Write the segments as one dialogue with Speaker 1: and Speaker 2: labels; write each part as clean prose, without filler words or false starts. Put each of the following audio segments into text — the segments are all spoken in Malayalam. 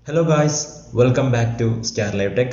Speaker 1: Hello guys, welcome back to Star Live Tech.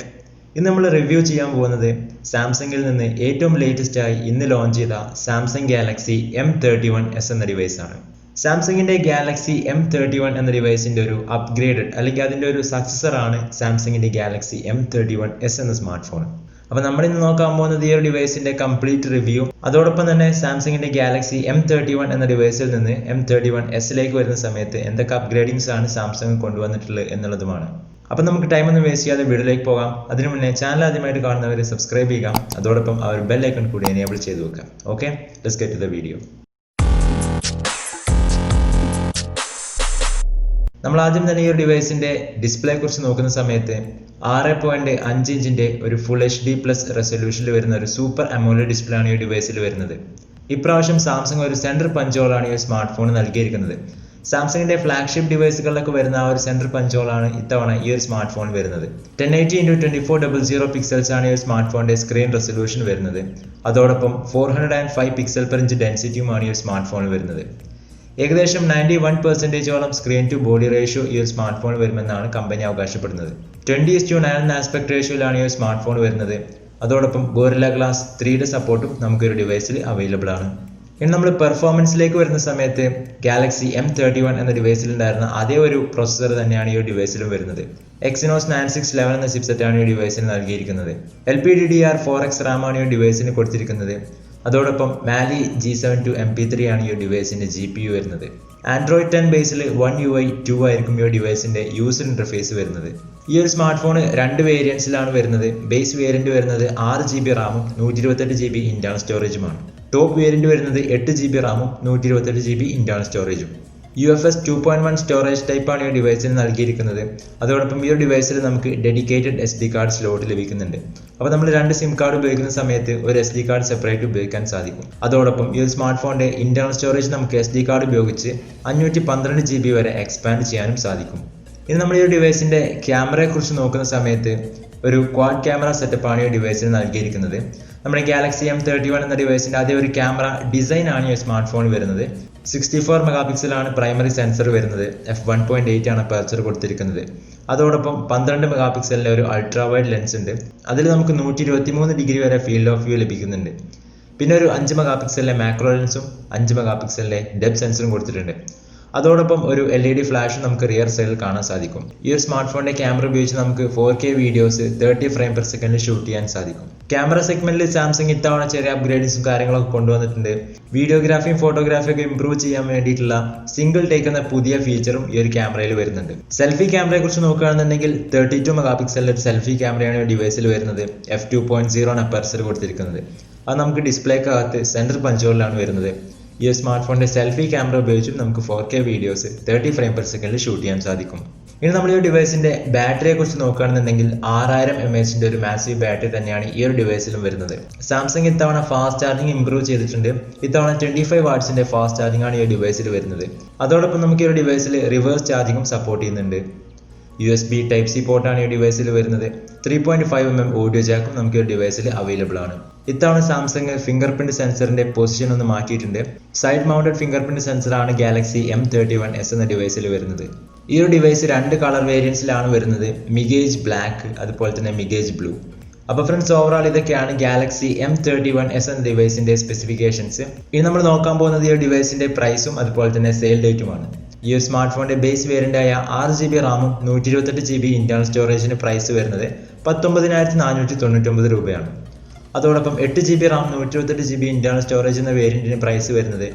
Speaker 1: ഇന്ന് നമ്മൾ റിവ്യൂ ചെയ്യാൻ പോകുന്നത് സാംസങ്ങിൽ നിന്ന് ഏറ്റവും ലേറ്റസ്റ്റ് ആയി ഇന്ന് ലോഞ്ച് ചെയ്ത സാംസങ് ഗാലക്സി M31s എന്ന ഡിവൈസ് ആണ്. സാംസങ്ങിന്റെ ഗാലക്സി M31 എന്ന ഡിവൈസിന്റെ ഒരു അപ്ഗ്രേഡഡ് അല്ലെങ്കിൽ അതിന്റെ ഒരു സക്സസർ ആണ് സാംസങ്ങിന്റെ ഗാലക്സി M31s എന്ന സ്മാർട്ട് ഫോൺ. അപ്പോൾ നമ്മൾ ഇന്ന് നോക്കാൻ പോകുന്നത് ഈ ഒരു ഡിവൈസിന്റെ കംപ്ലീറ്റ് റിവ്യൂ, അതോടൊപ്പം തന്നെ സാംസങ്ങിന്റെ ഗാലക്സി M31 എന്ന ഡിവൈസിൽ നിന്ന് M31s വരുന്ന സമയത്ത് എന്തൊക്കെ അപ്ഗ്രേഡിങ്സ് ആണ് സാംസങ് കൊണ്ടുവന്നിട്ടുള്ളത് എന്നുള്ളതുമാണ്. അപ്പം നമുക്ക് ടൈം ഒന്നും വേസ്റ്റ് ചെയ്യാതെ വീഡിയോയിലേക്ക് പോകാം. അതിനു മുന്നേ ചാനൽ ആദ്യമായിട്ട് കാണുന്നവർ സബ്സ്ക്രൈബ് ചെയ്യുക, അതോടൊപ്പം ആ ഒരു ബെൽ ഐക്കൺ കൂടി എനേബിൾ ചെയ്ത് വെക്കാം. Okay, let's get to the video. നമ്മൾ ആദ്യം തന്നെ ഈ ഒരു ഡിവൈസിന്റെ ഡിസ്പ്ലേ കുറിച്ച് നോക്കുന്ന സമയത്ത് 6.5 ഇഞ്ചിന്റെ ഒരു ഫുൾ HD+ റെസൊല്യൂഷനിൽ വരുന്ന ഒരു സൂപ്പർ അമോലെഡ് ഡിസ്പ്ലേ ആണ് ഈ ഡിവൈസിൽ വരുന്നത്. ഇപ്രാവശ്യം സാംസങ് ഒരു സെന്റർ പഞ്ചോളാണ് ഈ സ്മാർട്ട് ഫോൺ നൽകിയിരിക്കുന്നത്. സാംസങ്ങിന്റെ ഫ്ലാഗ്ഷിപ്പ് ഡിവൈസുകളിലൊക്കെ വരുന്ന ആ ഒരു സെന്റർ പഞ്ചോളാണ് ഇത്തവണ ഈ ഒരു സ്മാർട്ട് ഫോൺ വരുന്നത്. 1080x2400 പിക്സൽസ് ആണ് ഈ സ്മാർട്ട് ഫോണിന്റെ സ്ക്രീൻ റെസൊല്യൂഷൻ വരുന്നത്. അതോടൊപ്പം 405 പിക്സൽ പെർ ഇഞ്ച് ഡെൻസിറ്റിയുമാണ് ഈ സ്മാർട്ട് ഫോൺ വരുന്നത്. ഏകദേശം 91%ഓളം സ്ക്രീൻ ടു ബോഡി റേഷ്യോ ഈ ഒരു സ്മാർട്ട് ഫോൺ വരുമെന്നാണ് കമ്പനി അവകാശപ്പെടുന്നത്. 20:9 ആസ്പെക്ട് റേഷ്യോയിലാണ് ഈ സ്മാർട്ട് ഫോൺ വരുന്നത്. അതോടൊപ്പം ഗോറില്ല ഗ്ലാസ് 3D സപ്പോർട്ടും നമുക്ക് ഒരു ഡിവൈസിൽ അവൈലബിൾ ആണ്. ഇനി നമ്മൾ പെർഫോമൻസിലേക്ക് വരുന്ന സമയത്ത് ഗാലക്സി M31 എന്ന ഡിവൈസിൽ ഉണ്ടായിരുന്ന അതേ ഒരു പ്രൊസസ്സർ തന്നെയാണ് ഈ ഡിവൈസിലും വരുന്നത്. Exynos 9611 എന്ന ചിപ്സെറ്റ് ആണ് ഈ ഡിവൈസിന് നൽകിയിരിക്കുന്നത്. LPDDR4X റാം ആണ് ഈ ഡിവൈസിന് കൊടുത്തിരിക്കുന്നത്. അതോടൊപ്പം മാലി G72 MP3 ആണ് ഈ ഡിവൈസിന്റെ GPU വരുന്നത്. Android 10 ബേസിൽ 1 UI 2 ആയിരിക്കും ഈ ഡിവൈസിന്റെ യൂസർ ഇന്റർഫേസ് വരുന്നത്. ഈ ഒരു സ്മാർട്ട് ഫോൺ രണ്ട് വേരിയൻസിലാണ് വരുന്നത്. ബേസ് വേരിയന്റ് വരുന്നത് 6GB റാമും 128GB ഇന്റേണൽ സ്റ്റോറേജുമാണ്. ടോപ്പ് വേരിയന്റ് വരുന്നത് 8GB റാമും 128GB ഇന്റേണൽ സ്റ്റോറേജും. UFS 2.1 സ്റ്റോറേജ് ടൈപ്പാണ് ഈ ഡിവൈസിന് നൽകിയിരിക്കുന്നത്. അതോടൊപ്പം ഈ ഒരു ഡിവൈസിൽ നമുക്ക് ഡെഡിക്കേറ്റഡ് SD കാർഡ് സ്ലോട്ട് ലഭിക്കുന്നുണ്ട്. അപ്പോൾ നമ്മൾ രണ്ട് സിം കാർഡ് ഉപയോഗിക്കുന്ന സമയത്ത് ഒരു SD കാർഡ് സെപ്പറേറ്റ് ഉപയോഗിക്കാൻ സാധിക്കും. അതോടൊപ്പം ഈ ഒരു സ്മാർട്ട് ഫോണിന്റെ ഇന്റേണൽ സ്റ്റോറേജ് നമുക്ക് SD കാർഡ് ഉപയോഗിച്ച് 512GB വരെ എക്സ്പാൻഡ് ചെയ്യാനും സാധിക്കും. ഇനി നമ്മൾ ഈ ഡിവൈസിന്റെ ക്യാമറയെ കുറിച്ച് നോക്കുന്ന സമയത്ത് ഒരു ക്വാഡ് ക്യാമറ സെറ്റപ്പ് ആണ് ഈ ഡിവൈസിന് നൽകിയിരിക്കുന്നത്. നമ്മുടെ ഗാലക്സി M31 എന്ന ഡിവൈസിന്റെ അതേ ഒരു ക്യാമറ ഡിസൈൻ ആണ് ഈ സ്മാർട്ട് ഫോൺ വരുന്നത്. 64 മെഗാ ആണ് പ്രൈമറി സെൻസർ വരുന്നത്. f1.8 ആണ് അപ്പർച്ചർ കൊടുത്തിരിക്കുന്നത്. അതോടൊപ്പം 12 മെഗാ ഒരു അൾട്രാ വൈഡ് ലെൻസ് ഉണ്ട്. അതിൽ നമുക്ക് 123 ഡിഗ്രി വരെ ഫീൽഡ് ഓഫ് വ്യൂ ലഭിക്കുന്നുണ്ട്. പിന്നെ ഒരു 5 മെഗാ മാക്രോ ലെൻസും 5 മെഗാ ഡെപ്ത് സെൻസറും കൊടുത്തിട്ടുണ്ട്. അതോടൊപ്പം ഒരു LED ഫ്ലാഷും നമുക്ക് റിയർ സൈഡിൽ കാണാൻ സാധിക്കും. ഈ ഒരു സ്മാർട്ട് ഫോണിന്റെ ക്യാമറ ഉപയോഗിച്ച് നമുക്ക് 4K വീഡിയോസ് 30 ഫ്രെയിം പെർ സെക്കൻഡിൽ ഷൂട്ട് ചെയ്യാൻ സാധിക്കും. ക്യാമറ സെഗ്മെന്റിൽ സാംസങ് ഇത്തവണ ചെറിയ അപ്ഗ്രേഡിങ്സും കാര്യങ്ങളൊക്കെ കൊണ്ടുവന്നിട്ടുണ്ട്. വീഡിയോഗ്രാഫിയും ഫോട്ടോഗ്രാഫിയൊക്കെ ഇംപ്രൂവ് ചെയ്യാൻ വേണ്ടിയിട്ടുള്ള സിംഗിൾ ടേക്ക് എന്ന പുതിയ ഫീച്ചറും ഈ ഒരു ക്യാമറയിൽ വരുന്നുണ്ട്. സെൽഫി ക്യാമറയെ കുറിച്ച് നോക്കുകയാണെന്നുണ്ടെങ്കിൽ 32 മെഗാ ഒരു സെൽഫി ക്യാമറയാണ് ഈ ഡിവൈസിൽ വരുന്നത്. f2.0 ആണ് അപ്പർച്ചർ കൊടുത്തിരിക്കുന്നത്. അത് നമുക്ക് ഡിസ്പ്ലേക്കകത്ത് സെന്റർ പഞ്ചോളിലാണ് വരുന്നത്. ഈ സ്മാർട്ട് ഫോണിന്റെ സെൽഫി ക്യാമറ ഉപയോഗിച്ചും നമുക്ക് 4K വീഡിയോസ് 30 ഫ്രെയിം പെർ സെക്കൻഡിൽ ഷൂട്ട് ചെയ്യാൻ സാധിക്കും. ഇനി നമ്മൾ ഈ ഡിവൈസിന്റെ ബാറ്ററിയെ കുറിച്ച് നോക്കുകയാണെന്നുണ്ടെങ്കിൽ 6000 mAh ഒരു മാസീവ് ബാറ്ററി തന്നെയാണ് ഈ ഒരു ഡിവൈസിലും വരുന്നത്. സാംസങ് ഇത്തവണ ഫാസ്റ്റ് ചാർജിങ് ഇംപ്രൂവ് ചെയ്തിട്ടുണ്ട്. ഇത്തവണ 25 വാട്ട്സിന്റെ ഫാസ്റ്റ് ചാർജിങ് ആണ് ഈ ഡിവൈസിൽ വരുന്നത്. അതോടൊപ്പം നമുക്ക് ഈ ഒരു ഡിവൈസിൽ റിവേഴ്സ് ചാർജിങ്ങും സപ്പോർട്ട് ചെയ്യുന്നുണ്ട്. USB Type-C പോർട്ടാണ് ഈ ഡിവൈസിൽ വരുന്നത്. 3.5mm ഓഡിയോ ജാക്കും നമുക്ക് ഈ ഡിവൈസിൽ അവൈലബിൾ ആണ്. ഇത്തവണ സാംസങ് ഫിംഗർ പ്രിന്റ് സെൻസറിന്റെ പൊസിഷൻ ഒന്ന് മാറ്റിയിട്ടുണ്ട്. സൈഡ് മൗണ്ടഡ് ഫിംഗർ പ്രിന്റ് സെൻസറാണ് ഗാലക്സി M31s എന്ന ഡിവൈസിൽ വരുന്നത്. ഈ ഒരു ഡിവൈസ് രണ്ട് കളർ വേരിയൻസിലാണ് വരുന്നത്. മിഗേജ് ബ്ലാക്ക്, അതുപോലെ തന്നെ മിഗേജ് ബ്ലൂ. അപ്പോൾ ഫ്രണ്ട്സ്, ഓവറോൾ ഇതൊക്കെയാണ് ഗാലക്സി M31s എന്ന ഡിവൈസിന്റെ സ്പെസിഫിക്കേഷൻസ്. ഇനി നമ്മൾ നോക്കാൻ പോകുന്നത് ഈ ഡിവൈസിന്റെ പ്രൈസും അതുപോലെ തന്നെ സെയിൽ ഡേറ്റുമാണ്. ഈ ഒരു സ്മാർട്ട് ഫോണിന്റെ ബേസ് വേരിയന്റ് ആയ 6GB റാമും 128GB ഇന്റേണൽ സ്റ്റോറേജിന് പ്രൈസ് വരുന്നത് 19,499 രൂപയാണ്. അതോടൊപ്പം 8GB Ram 128GB internal storage എന്ന വേരിയന്റിന് പ്രൈസ് വരുന്നത്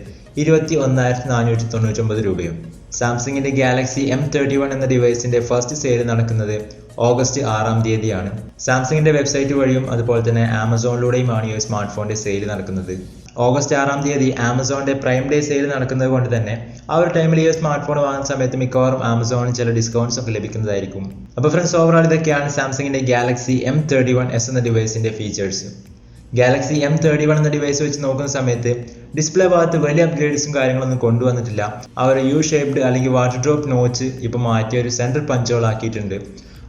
Speaker 1: 21,499 രൂപയും. സാംസങ്ങിന്റെ ഗാലക്സി M31 എന്ന ഡിവൈസിന്റെ ഫസ്റ്റ് സെയിൽ നടക്കുന്നത് ഓഗസ്റ്റ് 6-ാം തീയതിയാണ്. സാംസങ്ങിന്റെ വെബ്സൈറ്റ് വഴിയും അതുപോലെ തന്നെ ആമസോണിലൂടെയുമാണ് ഈ സ്മാർട്ട് ഫോണിന്റെ സെയിൽ നടക്കുന്നത്. ഓഗസ്റ്റ് 6-ാം തീയതി ആമസോണിന്റെ പ്രൈം ഡേ സെയിൽ നടക്കുന്നത് കൊണ്ട് തന്നെ ആ ഒരു ടൈമിൽ ഈ സ്മാർട്ട് ഫോൺ വാങ്ങുന്ന സമയത്ത് മിക്കവാറും ആമസോണിൽ ചില ഡിസ്കൗണ്ട്സ് ഒക്കെ ലഭിക്കുന്നതായിരിക്കും. അപ്പോൾ ഫ്രണ്ട്സ്, ഓവറോൾ ഇതൊക്കെയാണ് സാംസങ്ങിന്റെ ഗാലക്സി M31s എന്ന ഡിവൈസിന്റെ ഫീച്ചേഴ്സ്. ഗാലക്സി M31 എന്ന ഡിവൈസ് വെച്ച് നോക്കുന്ന സമയത്ത് ഡിസ്പ്ലേ ഭാഗത്ത് വലിയ അപ്ഗ്രേഡ്സും കാര്യങ്ങളൊന്നും കൊണ്ടുവന്നിട്ടില്ല. ആ ഒരു യു ഷേപ്ഡ് അല്ലെങ്കിൽ വാട്ടർ ഡ്രോപ്പ് നോച്ച് ഇപ്പോൾ മാറ്റി ഒരു സെൻട്രൽ പഞ്ചോൾ ആക്കിയിട്ടുണ്ട്.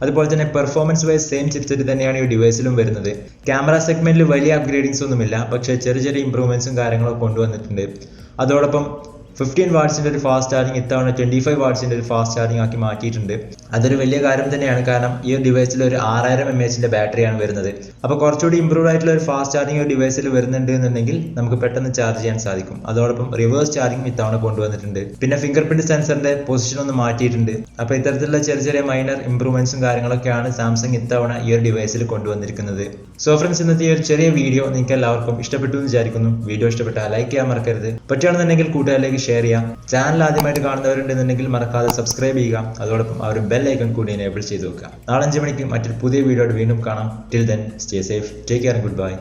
Speaker 1: അതുപോലെ തന്നെ പെർഫോമൻസ് വൈസ് സെയിം ചിപ്സെറ്റ് തന്നെയാണ് ഈ ഡിവൈസിലും വരുന്നത്. ക്യാമറ സെഗ്മെന്റിൽ വലിയ അപ്ഗ്രേഡിങ്സ് ഒന്നുമില്ല, പക്ഷേ ചെറിയ ചെറിയ ഇംപ്രൂവ്മെന്റ്സും കാര്യങ്ങളൊക്കെ കൊണ്ടുവന്നിട്ടുണ്ട്. അതോടൊപ്പം 15 വാട്ട്സിന്റെ ഒരു ഫാസ്റ്റ് ചാർജിങ് ഇത്തവണ 25 വാട്ട്സിന്റെ ഒരു ഫാസ്റ്റ് ചാർജിങ് ആക്കി മാറ്റിയിട്ടുണ്ട്. അതൊരു വലിയ കാര്യം തന്നെയാണ്, കാരണം ഈ ഒരു ഡിവൈസിൽ ഒരു 6000 mAh ബാറ്ററിയാണ് വരുന്നത്. അപ്പോൾ കുറച്ചുകൂടി ഇംപ്രൂവ് ആയിട്ടുള്ള ഒരു ഫാസ്റ്റ് ചാർജിങ് ഒരു ഡിവൈസിൽ വരുന്നുണ്ട് എന്നുണ്ടെങ്കിൽ നമുക്ക് പെട്ടെന്ന് ചാർജ് ചെയ്യാൻ സാധിക്കും. അതോടൊപ്പം റിവേഴ്സ് ചാർജിങ് ഇത്തവണ കൊണ്ടുവന്നിട്ടുണ്ട്. പിന്നെ ഫിംഗർ പ്രിന്റ് സെൻസറിന്റെ പൊസിഷൻ ഒന്ന് മാറ്റിയിട്ടുണ്ട്. അപ്പോൾ ഇത്തരത്തിലുള്ള ചെറിയ ചെറിയ മൈനർ ഇംപ്രൂവ്മെന്റ്സും കാര്യങ്ങളൊക്കെയാണ് സാംസങ് ഇത്തവണ ഈ ഒരു ഡിവൈസിൽ കൊണ്ടുവന്നിരിക്കുന്നത്. സോ ഫ്രണ്ട്സ്, ഇന്നത്തെ ഈ ഒരു ചെറിയ വീഡിയോ നിങ്ങൾക്ക് എല്ലാവർക്കും ഇഷ്ടപ്പെട്ടു എന്ന് വിചാരിക്കുന്നു. വീഡിയോ ഇഷ്ടപ്പെട്ടാൽ ലൈക്ക് ചെയ്യാൻ മറക്കരുത്. പറ്റുകയാണെന്നുണ്ടെങ്കിൽ കൂട്ടുകാരിലേക്ക് ഷെയർ ചെയ്യാം. ചാനൽ ആദ്യമായിട്ട് കാണുന്നവരുണ്ടെന്നുണ്ടെങ്കിൽ മറക്കാതെ സബ്സ്ക്രൈബ് ചെയ്യുക. അതോടൊപ്പം ആ ഒരു ബെൽ ഐക്കൺ കൂടി എനേബിൾ ചെയ്ത് വെക്കുക. നാളെ 5 മണിക്ക് മറ്റൊരു പുതിയ വീഡിയോ വീണ്ടും കാണാം. Till then stay safe, take care, good bye.